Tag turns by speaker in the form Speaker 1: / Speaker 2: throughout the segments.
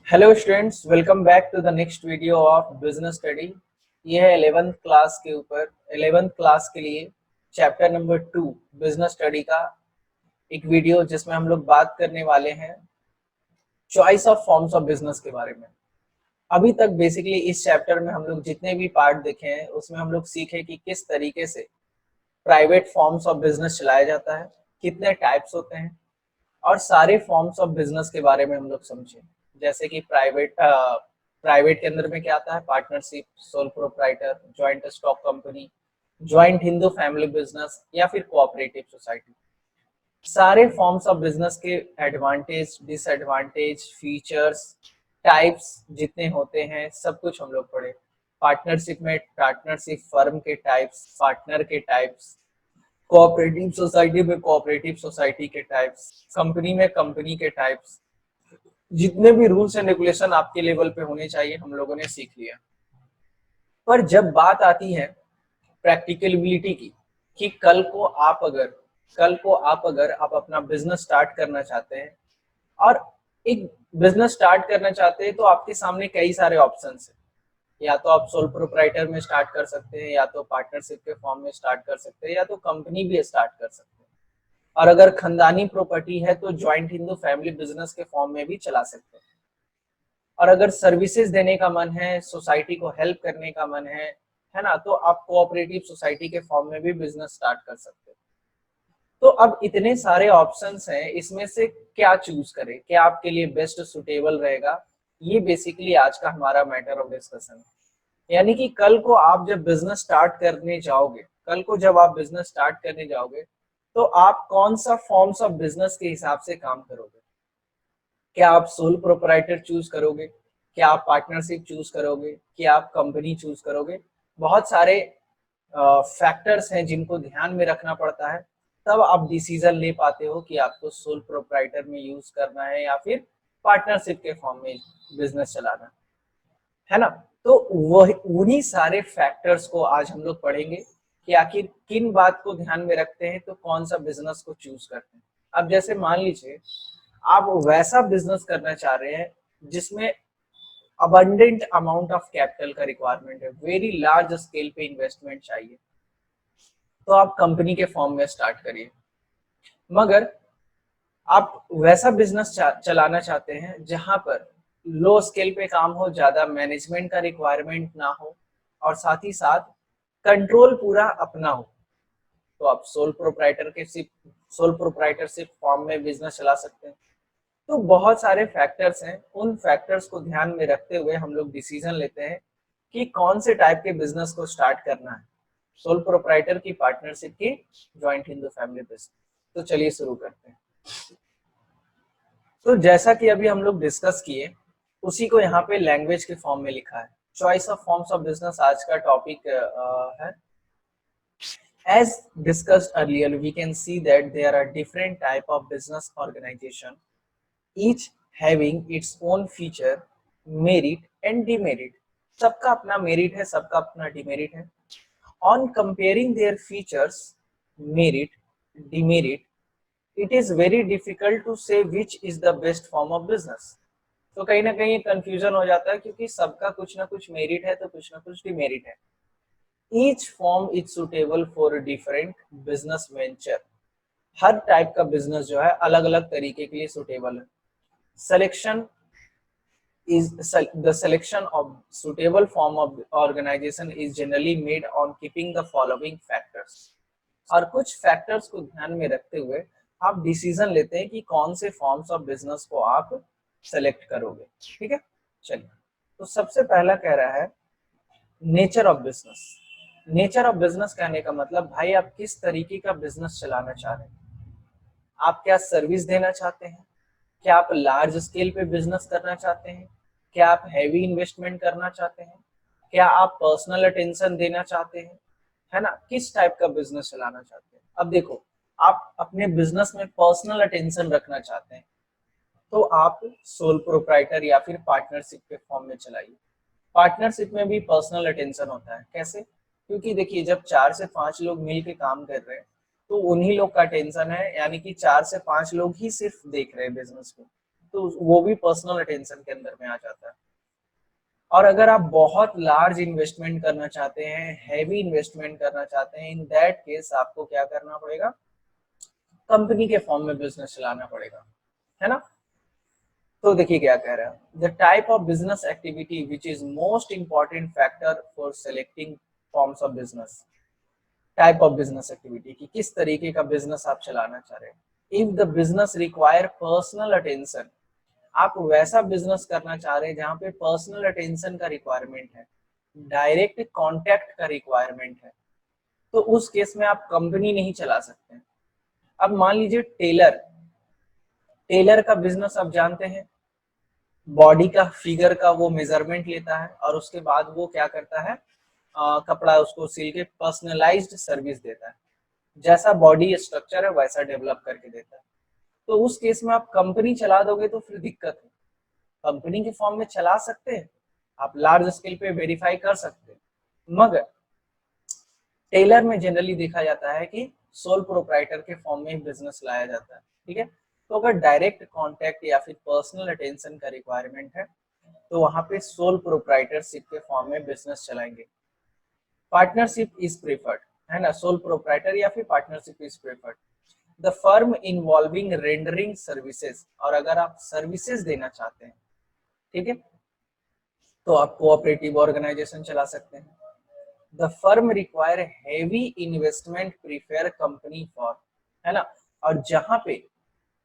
Speaker 1: Hello students, welcome back to the next video of business study. ये है 11th class के ऊपर 11th class के लिए चैप्टर नंबर 2 बिजनेस स्टडी का एक वीडियो जिसमें हम लोग बात करने वाले हैं choice of forms of business के बारे में। अभी तक बेसिकली इस चैप्टर में हम लोग जितने भी पार्ट देखे हैं उसमें हम लोग सीखे कि किस तरीके से प्राइवेट फॉर्म्स ऑफ बिजनेस चलाया जाता है, कितने टाइप्स होते हैं और सारे फॉर्म्स ऑफ बिजनेस के बारे में हम लोग समझे। जैसे कि प्राइवेट के अंदर में क्या आता है, partnership, sole proprietor, joint stock company, joint Hindu family business या फिर कोऑपरेटिव सोसाइटी। सारे फॉर्म्स ऑफ बिजनेस के एडवांटेज, डिसएडवांटेज, फीचर्स, टाइप्स जितने होते हैं सब कुछ हम लोग पढ़े। पार्टनरशिप में पार्टनरशिप फर्म के टाइप्स, पार्टनर के टाइप्स, कोऑपरेटिव सोसाइटी में कोऑपरेटिव सोसाइटी के टाइप्स, कंपनी में कंपनी के टाइप्स, जितने भी रूल्स एंड रेगुलेशन आपके लेवल पे होने चाहिए हम लोगों ने सीख लिया। पर जब बात आती है प्रैक्टिकलिबिलिटी की कि कल को आप अगर आप अपना बिजनेस स्टार्ट करना चाहते हैं और एक बिजनेस स्टार्ट करना चाहते हैं तो आपके सामने कई सारे ऑप्शंस हैं। या तो आप सोल प्रोप्राइटर में स्टार्ट कर सकते हैं, या तो पार्टनरशिप के फॉर्म में स्टार्ट कर सकते हैं, या तो कंपनी भी स्टार्ट कर सकते हैं। और अगर खानदानी प्रॉपर्टी है तो ज्वाइंट हिंदू फैमिली बिजनेस के फॉर्म में भी चला सकते हैं। और अगर सर्विसेज देने का मन है, सोसाइटी को हेल्प करने का मन है ना, तो आप कोऑपरेटिव सोसाइटी के फॉर्म में भी बिजनेस स्टार्ट कर सकते हैं। तो अब इतने सारे ऑप्शंस हैं, इसमें से क्या चूज करें, क्या आपके लिए बेस्ट सुटेबल रहेगा, ये बेसिकली आज का हमारा मैटर ऑफ डिस्कशन है। यानी कि कल को आप जब बिजनेस स्टार्ट करने जाओगे, कल को जब आप बिजनेस स्टार्ट करने जाओगे तो आप कौन सा फॉर्म्स ऑफ बिजनेस के हिसाब से काम करोगे। क्या आप सोल प्रोप्राइटर चूज करोगे, क्या आप पार्टनरशिप चूज करोगे, क्या आप कंपनी चूज करोगे। बहुत सारे फैक्टर्स हैं जिनको ध्यान में रखना पड़ता है, तब आप डिसीजन ले पाते हो कि आपको सोल प्रोप्राइटर में यूज करना है या फिर पार्टनरशिप के फॉर्म में बिजनेस चलाना है ना। तो वही उन्हीं सारे फैक्टर्स को आज हम लोग पढ़ेंगे कि आखिर किन बात को ध्यान में रखते हैं तो कौन सा बिजनेस को चूज करते हैं। अब जैसे मान लीजिए आप वैसा बिजनेस करना चाह रहे हैं जिसमें अबंडेंट अमाउंट ऑफ कैपिटल का रिक्वायरमेंट है, वेरी लार्ज स्केल पे इन्वेस्टमेंट चाहिए, तो आप कंपनी के फॉर्म में स्टार्ट करिए। मगर आप वैसा बिजनेस चलाना चाहते हैं जहां पर लो स्केल पे काम हो, ज्यादा मैनेजमेंट का रिक्वायरमेंट ना हो और साथ ही साथ कंट्रोल पूरा अपना हो, तो आप सोल प्रोप्राइटरशिप फॉर्म में बिजनेस चला सकते हैं। तो बहुत सारे फैक्टर्स हैं, उन फैक्टर्स को ध्यान में रखते हुए हम लोग डिसीजन लेते हैं कि कौन से टाइप के बिजनेस को स्टार्ट करना है, सोल प्रोप्राइटर की, पार्टनरशिप की, ज्वाइंट हिंदू फैमिली बिजनेस। तो चलिए शुरू करते हैं। तो जैसा कि अभी हम लोग डिस्कस किए उसी को यहाँ पे लैंग्वेज के फॉर्म में लिखा है। Choice of forms of business आज का टॉपिक है। As discussed earlier, we can see that there are different type of business organization, each having its own feature, merit and demerit. सबका अपना मेरिट है, सबका अपना डिमेरिट है। On comparing their features, merit, demerit, it is very difficult to say which is the best form of business. तो कहीं ना कहीं कंफ्यूजन हो जाता है क्योंकि सबका कुछ ना कुछ मेरिट है तो कुछ ना कुछ डिमेरिट है। Each form is suitable for a different business venture. Her type का बिजनेस जो है अलग अलग तरीके के लिए सुटेबल है। Selection is the selection of suitable form of organization is generally made on keeping the following factors. और कुछ फैक्टर्स को ध्यान में रखते हुए आप डिसीजन लेते हैं कि कौन से फॉर्म्स ऑफ बिजनेस को आप सेलेक्ट करोगे। ठीक है, चलिए। तो सबसे पहला कह रहा है nature of business. Nature of business कहने का मतलब भाई आप किस तरीके का बिजनेस चलाना चाह रहे हैं। आप क्या सर्विस देना चाहते हैं, क्या आप लार्ज स्केल पे बिजनेस करना चाहते हैं, क्या आप हैवी इन्वेस्टमेंट करना चाहते हैं, क्या आप पर्सनल अटेंशन देना चाहते हैं, है ना, किस टाइप का बिजनेस चलाना चाहते हैं। अब देखो, आप अपने बिजनेस में पर्सनल अटेंशन रखना चाहते हैं तो आप सोल प्रोप्राइटर या फिर पार्टनरशिप के फॉर्म में चलाइए। पार्टनरशिप में भी पर्सनल अटेंशन होता है। कैसे? क्योंकि देखिए जब 4 से 5 लोग मिलकर काम कर रहे हैं तो उन्हीं लोग का टेंशन है, यानी कि 4 से 5 लोग ही सिर्फ देख रहे हैं बिजनेस को, तो वो भी पर्सनल अटेंशन के अंदर में आ जाता है। और अगर आप बहुत लार्ज इन्वेस्टमेंट करना चाहते हैं, हैवी इन्वेस्टमेंट करना चाहते हैं, इन दैट केस आपको क्या करना पड़ेगा, कंपनी के फॉर्म में बिजनेस चलाना पड़ेगा, है ना। तो देखिए क्या कह रहा है, the type of business activity which is most important factor for selecting forms of business. Type of business activity की किस तरीके का बिजनेस आप चलाना चाह रहे हैं। If the business require personal attention, आप वैसा बिजनेस करना चाह रहे हैं जहां पे पर्सनल अटेंशन का रिक्वायरमेंट है, डायरेक्ट कांटेक्ट का रिक्वायरमेंट है, तो उस केस में आप कंपनी नहीं चला सकते। अब मान लीजिए टेलर, टेलर का बिजनेस आप जानते हैं, बॉडी का फिगर का वो मेजरमेंट लेता है और उसके बाद वो क्या करता है, कपड़ा उसको सिल के पर्सनलाइज्ड सर्विस देता है, जैसा बॉडी स्ट्रक्चर है वैसा डेवलप करके देता है। तो उस केस में आप कंपनी चला दोगे तो फिर दिक्कत है। कंपनी के फॉर्म में चला सकते हैं, आप लार्ज स्केल पे वेरीफाई कर सकते हैं, मगर टेलर में जनरली देखा जाता है कि सोल प्रोप्राइटर के फॉर्म में बिजनेस लाया जाता है, ठीक है। तो अगर डायरेक्ट कांटेक्ट या फिर पर्सनल अटेंशन का रिक्वायरमेंट है तो वहां पे सोल प्रोप्राइटरशिप के फॉर्म में बिजनेस चलाएंगे। पार्टनरशिप इज प्रेफर्ड, है ना, सोल प्रोप्राइटर या फिर partnership is preferred. The firm involving rendering services, और अगर आप सर्विसेज देना चाहते हैं, ठीक है, तो आप कोऑपरेटिव ऑर्गेनाइजेशन चला सकते हैं। The firm require heavy investment prepare company for, है ना, और जहां पे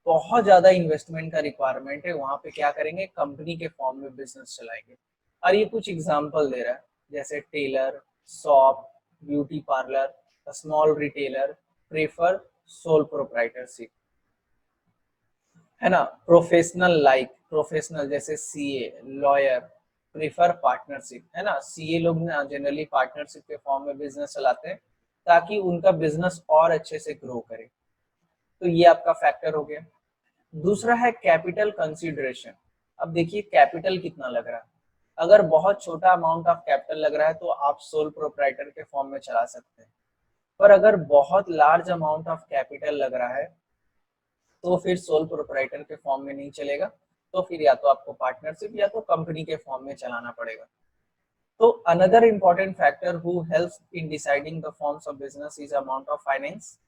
Speaker 1: बहुत ज्यादा इन्वेस्टमेंट का रिक्वायरमेंट है वहां पे क्या करेंगे, कंपनी के फॉर्म में बिजनेस चलाएंगे। और ये कुछ एग्जांपल दे रहा है, जैसे tailor, shop, beauty parlour, small retailer prefer sole proprietorship, है ना। प्रोफेशनल, लाइक प्रोफेशनल जैसे सीए, लॉयर प्रेफर पार्टनरशिप, है ना। सीए लोग ना जनरली पार्टनरशिप के फॉर्म में बिजनेस चलाते हैं ताकि उनका बिजनेस और अच्छे से ग्रो करे। तो ये आपका फैक्टर हो गया। दूसरा है कैपिटल कंसीडरेशन। अब देखिए कैपिटल कितना लग रहा है, अगर बहुत छोटा अमाउंट ऑफ कैपिटल लग रहा है तो आप सोल प्रोप्राइटर के फॉर्म में चला सकते हैं, पर अगर बहुत लार्ज अमाउंट ऑफ कैपिटल लग रहा है तो फिर सोल प्रोप्राइटर के फॉर्म में नहीं चलेगा, तो फिर या तो आपको पार्टनरशिप या तो कंपनी के फॉर्म में चलाना पड़ेगा। तो another important factor who helps in deciding the forms of business is amount of finance.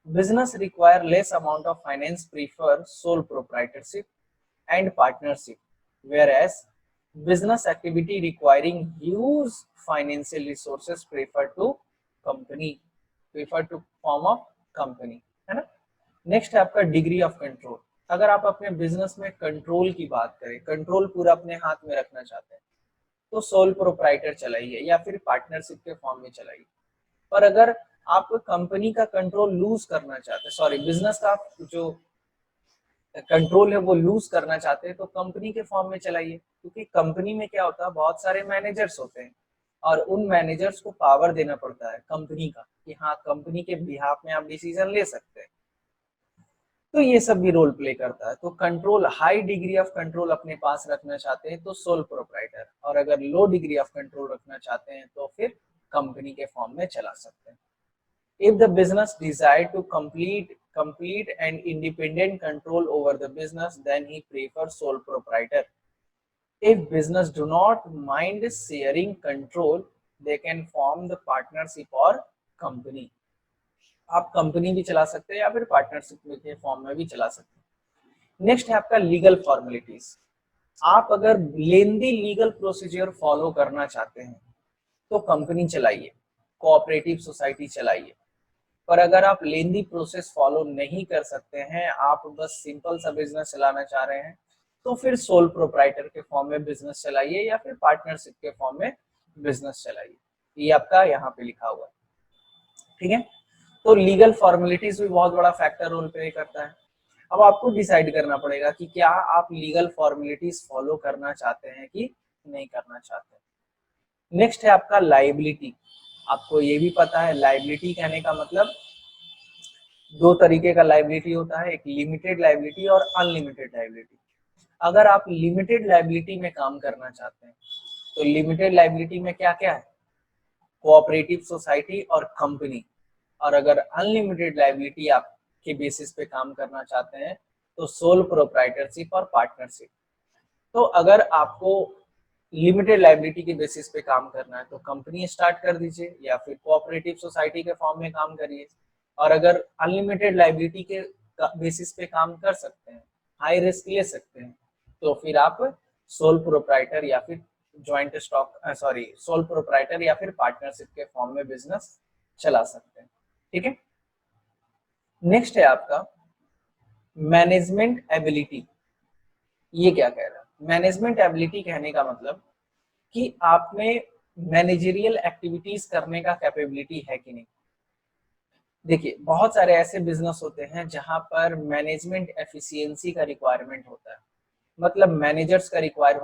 Speaker 1: Business require less amount of finance prefer sole proprietorship and partnership, whereas business activity requiring huge financial resources prefer to form of company, है ना। Next है आपका degree of control. अगर आप अपने business में control की बात करें, कंट्रोल पूरा अपने हाथ में रखना चाहते हैं, तो सोल प्रोप्राइटर चलाइए या फिर पार्टनरशिप के फॉर्म में चलाइए। पर अगर आप कंपनी का कंट्रोल लूज करना चाहते हैं, सॉरी बिजनेस का जो कंट्रोल है वो लूज करना चाहते हैं, तो कंपनी के फॉर्म में चलाइए, क्योंकि कंपनी में क्या होता है, बहुत सारे मैनेजर्स होते हैं और उन मैनेजर्स को पावर देना पड़ता है कंपनी का कि हाँ कंपनी के बिहाफ में आप डिसीजन ले सकते हैं। तो ये सब भी रोल प्ले करता है। तो control, high degree of control अपने पास रखना चाहते हैं तो सोल प्रोप्राइटर, और अगर लो डिग्री ऑफ कंट्रोल रखना चाहते हैं तो फिर कंपनी के फॉर्म में चला सकते हैं। If the business desire to complete and independent control over the business, then he prefers sole proprietor. If business do not mind sharing control, they can form the partnership or company. आप company भी चला सकते हैं या फिर partnership के form में भी चला सकते हैं। नेक्स्ट है आपका लीगल फॉर्मेलिटीज। आप अगर लेंदी लीगल प्रोसीजर फॉलो करना चाहते हैं तो कंपनी चलाइए, कोऑपरेटिव सोसाइटी चलाइए। पर अगर आप लेंदी प्रोसेस फॉलो नहीं कर सकते हैं, आप बस सिंपल सा बिजनेस चलाना चाह रहे हैं, तो फिर सोल प्रोप्राइटर के फॉर्म में बिजनेस चलाइए या फिर पार्टनरशिप के फॉर्म में बिजनेस चलाइए। ये आपका यहाँ पे लिखा हुआ है, ठीक है। तो लीगल फॉर्मेलिटीज भी बहुत बड़ा फैक्टर रोल प्ले करता है। अब आपको डिसाइड करना पड़ेगा कि क्या आप लीगल फॉर्मेलिटीज फॉलो करना चाहते हैं कि नहीं करना चाहते। नेक्स्ट है आपका लाइबिलिटी। आपको ये भी पता है लाइबिलिटी कहने का मतलब दो तरीके का लाइबिलिटी होता है, एक लिमिटेड लाइबिलिटी और अनलिमिटेड लाइबिलिटी। अगर आप लिमिटेड लाइबिलिटी में काम करना चाहते हैं तो लिमिटेड लाइबिलिटी में क्या क्या है, कोऑपरेटिव सोसाइटी और कंपनी। और अगर अनलिमिटेड लाइबिलिटी आप के बेसिस पे काम करना चाहते हैं तो सोल प्रोप्राइटरशिप और पार्टनरशिप। तो अगर आपको लिमिटेड लाइबिलिटी के बेसिस पे काम करना है तो कंपनी स्टार्ट कर दीजिए या फिर कोऑपरेटिव सोसाइटी के फॉर्म में काम करिए। और अगर अनलिमिटेड लाइबिलिटी के बेसिस पे काम कर सकते हैं, हाई रिस्क ले सकते हैं, तो फिर आप सोल प्रोप्राइटर या फिर ज्वाइंट स्टॉक सोल प्रोप्राइटर या फिर पार्टनरशिप के फॉर्म में बिजनेस चला सकते हैं। ठीक है, नेक्स्ट है आपका मैनेजमेंट एबिलिटी। ये क्या कह रहा है? मैनेजमेंट एबिलिटी कहने का मतलब कि आप में मैनेजरियल एक्टिविटीज करने का कैपेबिलिटी है कि नहीं। देखिए, बहुत सारे ऐसे बिजनेस होते हैं जहां पर मैनेजमेंट एफिशिएंसी का रिक्वायरमेंट होता है, मतलब मैनेजर्स का रिक्वायरमेंट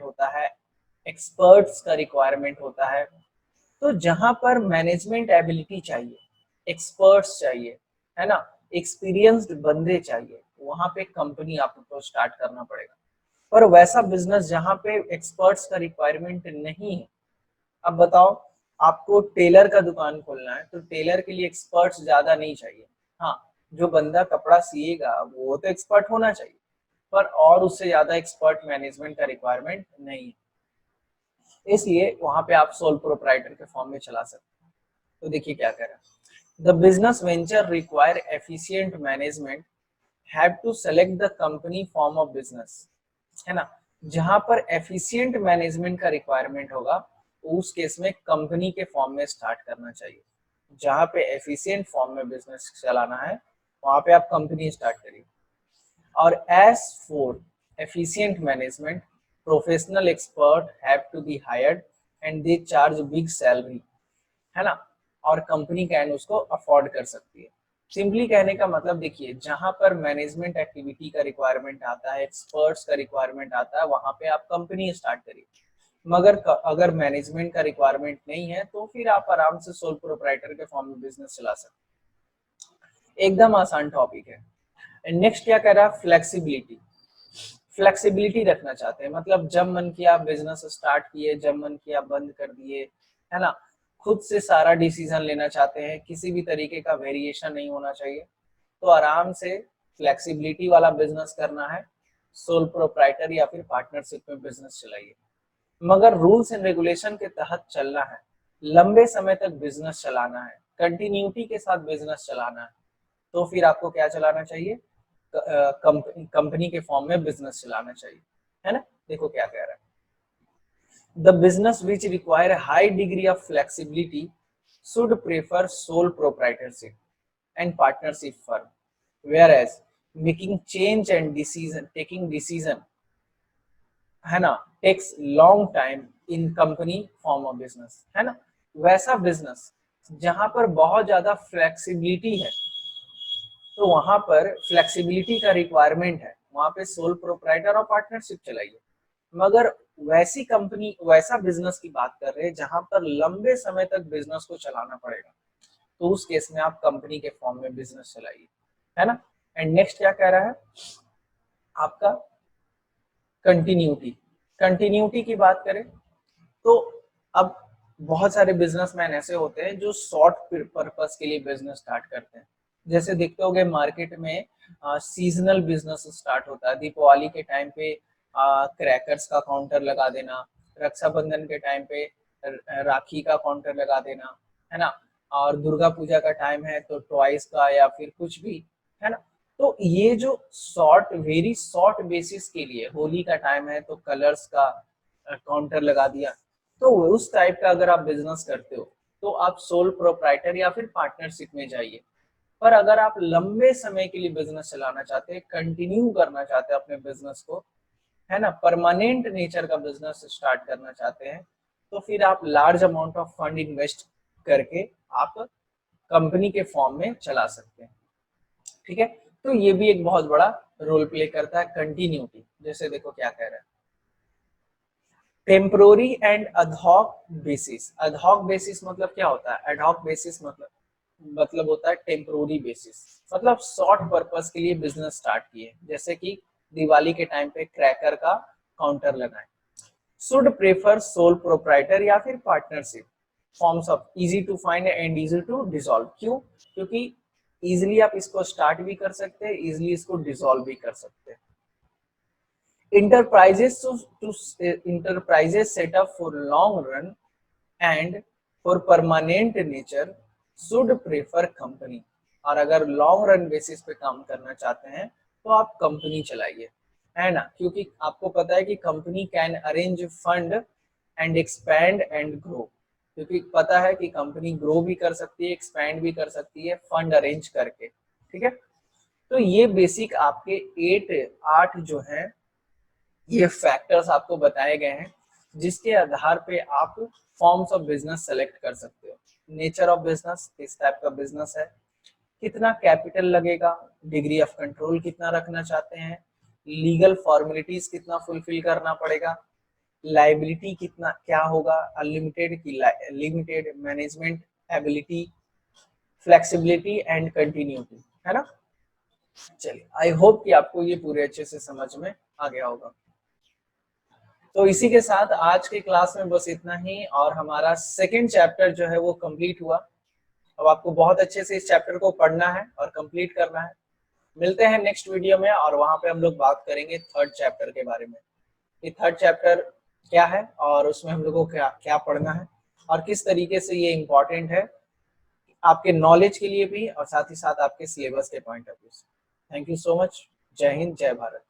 Speaker 1: होता है, एक्सपर्ट्स का रिक्वायरमेंट होता है। तो जहां पर मैनेजमेंट एबिलिटी चाहिए, एक्सपर्ट्स चाहिए, है ना, एक्सपीरियंस्ड बंदे चाहिए, वहां पे कंपनी आपको स्टार्ट करना पड़ेगा। पर वैसा बिजनेस जहां पे एक्सपर्ट्स का रिक्वायरमेंट नहीं है, अब बताओ, आपको टेलर का दुकान खोलना है तो टेलर के लिए एक्सपर्ट्स ज्यादा नहीं चाहिए। हाँ, जो बंदा कपड़ा सिएगा वो तो एक्सपर्ट होना चाहिए, पर और उससे ज्यादा एक्सपर्ट मैनेजमेंट का रिक्वायरमेंट नहीं है। इसलिए वहां पे आप सोल प्रोप्राइटर के फॉर्म में चला सकते हैं। तो देखिए क्या कह रहा है, the business venture require efficient management, have to select the company form of business, है ना। जहां पर एफिशिएंट मैनेजमेंट का रिक्वायरमेंट होगा उस केस में कंपनी के फॉर्म में स्टार्ट करना चाहिए। जहां पे एफिशिएंट फॉर्म में बिजनेस चलाना है वहां पे आप कंपनी स्टार्ट करिए। और as for efficient management, professional expert have to be hired and they charge big salary, है ना, और कंपनी कैन उसको अफोर्ड कर सकती है। सिंपली कहने का मतलब देखिए, जहां पर मैनेजमेंट एक्टिविटी का रिक्वायरमेंट आता है, एक्सपर्ट्स का रिक्वायरमेंट आता है, वहां पे आप कंपनी स्टार्ट करिए। मगर अगर मैनेजमेंट का रिक्वायरमेंट नहीं है तो फिर आप आराम से सोल प्रोप्राइटर के फॉर्म में बिजनेस चला सकते हैं। एकदम आसान टॉपिक है। नेक्स्ट क्या कह रहा है, फ्लेक्सिबिलिटी। फ्लेक्सिबिलिटी रखना चाहते हैं, मतलब जब मन किया बिजनेस स्टार्ट किए, जब मन किया बंद कर दिए, है ना। खुद से सारा डिसीजन लेना चाहते हैं, किसी भी तरीके का वेरिएशन नहीं होना चाहिए, तो आराम से फ्लेक्सिबिलिटी वाला बिजनेस करना है, सोल प्रोप्राइटर या फिर पार्टनरशिप में बिजनेस चलाइए। मगर रूल्स एंड रेगुलेशन के तहत चलना है, लंबे समय तक बिजनेस चलाना है, कंटिन्यूटी के साथ बिजनेस चलाना है, तो फिर आपको क्या चलाना चाहिए, कंपनी के फॉर्म में बिजनेस चलाना चाहिए, है ना। देखो क्या कह रहा है, the business which require high degree of flexibility should prefer sole proprietorship and partnership firm, whereas making change and taking decision, है ना, takes long time in company form of business, है ना। वैसा बिजनेस जहां पर बहुत ज्यादा फ्लेक्सिबिलिटी है, तो वहां पर फ्लेक्सिबिलिटी का रिक्वायरमेंट है, वहां पे सोल प्रोप्राइटर और पार्टनरशिप चलाइए। मगर वैसी कंपनी, वैसा बिजनेस की बात कर रहे हैं जहां पर लंबे समय तक बिजनेस को चलाना पड़ेगा, तो उस केस में आप कंपनी के फॉर्म में बिजनेस चलाइए, है ना। एंड नेक्स्ट क्या कह रहा है आपका, कंटिन्यूटी। कंटिन्यूटी की बात करें तो अब बहुत सारे बिजनेसमैन ऐसे होते हैं जो शॉर्ट पर्पस के लिए बिजनेस स्टार्ट करते हैं। जैसे देखते होंगे मार्केट में सीजनल बिजनेस स्टार्ट होता है, दीपावली के टाइम पे क्रैकर्स का काउंटर लगा देना, रक्षाबंधन के टाइम पे राखी का काउंटर लगा देना, है ना, और दुर्गा पूजा का टाइम है तो टॉयज का या फिर कुछ भी, है ना। तो ये जो वेरी शॉर्ट बेसिस के लिए, होली का टाइम है तो कलर्स का काउंटर लगा दिया, तो उस टाइप का अगर आप बिजनेस करते हो तो आप सोल प्रोप्राइटर या फिर पार्टनरशिप में जाइए। पर अगर आप लंबे समय के लिए बिजनेस चलाना चाहते हैं, कंटिन्यू करना चाहते हैं अपने बिजनेस को, है ना, परमानेंट नेचर का बिजनेस स्टार्ट करना चाहते हैं, तो फिर आप large amount of fund invest करके आप कंपनी के फॉर्म में चला सकते हैं। ठीक है, तो ये भी एक बहुत बड़ा रोल प्ले करता है, कंटिन्यूटी। जैसे देखो क्या कह रहा है, टेम्पोररी एंड अडहॉक बेसिस। अडहॉक बेसिस मतलब क्या होता है, एडहॉक बेसिस मतलब होता है टेम्पोररी बेसिस, मतलब शॉर्ट पर्पस के लिए बिजनेस स्टार्ट किए, जैसे कि दिवाली के टाइम पे क्रैकर का काउंटर लगाए। शुड प्रेफर सोल प्रोप्राइटर या फिर partnership, forms of easy to find and easy to dissolve. क्यों? क्योंकि इजिली आप इसको स्टार्ट भी कर सकते हैं, इजिली इसको डिसॉल्व भी कर सकते हैं। Enterprises set up for long run and for permanent nature should prefer company। और अगर लॉन्ग रन बेसिस पे काम करना चाहते हैं तो आप कंपनी चलाइए, है ना, क्योंकि आपको पता है कि company can arrange fund and expand and grow, क्योंकि पता है कि कंपनी ग्रो भी कर सकती है, एक्सपैंड भी कर सकती है फंड अरेंज करके। ठीक है, तो ये बेसिक आपके 8 जो है ये फैक्टर्स आपको बताए गए हैं, जिसके आधार पे आप फॉर्म्स ऑफ बिजनेस सेलेक्ट कर सकते हो। नेचर ऑफ बिजनेस, किस टाइप का बिजनेस है, कितना कैपिटल लगेगा, डिग्री ऑफ कंट्रोल कितना रखना चाहते हैं, लीगल फॉर्मेलिटीज कितना फुलफिल करना पड़ेगा, लाइबिलिटी कितना क्या होगा, अनलिमिटेड की limited, management ability, flexibility and continuity, है ना। चलिए, आई होप कि आपको ये पूरे अच्छे से समझ में आ गया होगा। तो इसी के साथ आज के क्लास में बस इतना ही, और हमारा सेकंड चैप्टर जो है वो कंप्लीट हुआ। अब आपको बहुत अच्छे से इस चैप्टर को पढ़ना है और कंप्लीट करना है। मिलते हैं नेक्स्ट वीडियो में, और वहां पे हम लोग बात करेंगे थर्ड चैप्टर के बारे में, कि थर्ड चैप्टर क्या है और उसमें हम लोगों को क्या क्या पढ़ना है और किस तरीके से ये इम्पोर्टेंट है आपके नॉलेज के लिए भी और साथ ही साथ आपके सिलेबस के पॉइंट ऑफ व्यू से। Thank you so much. जय हिंद, जय भारत।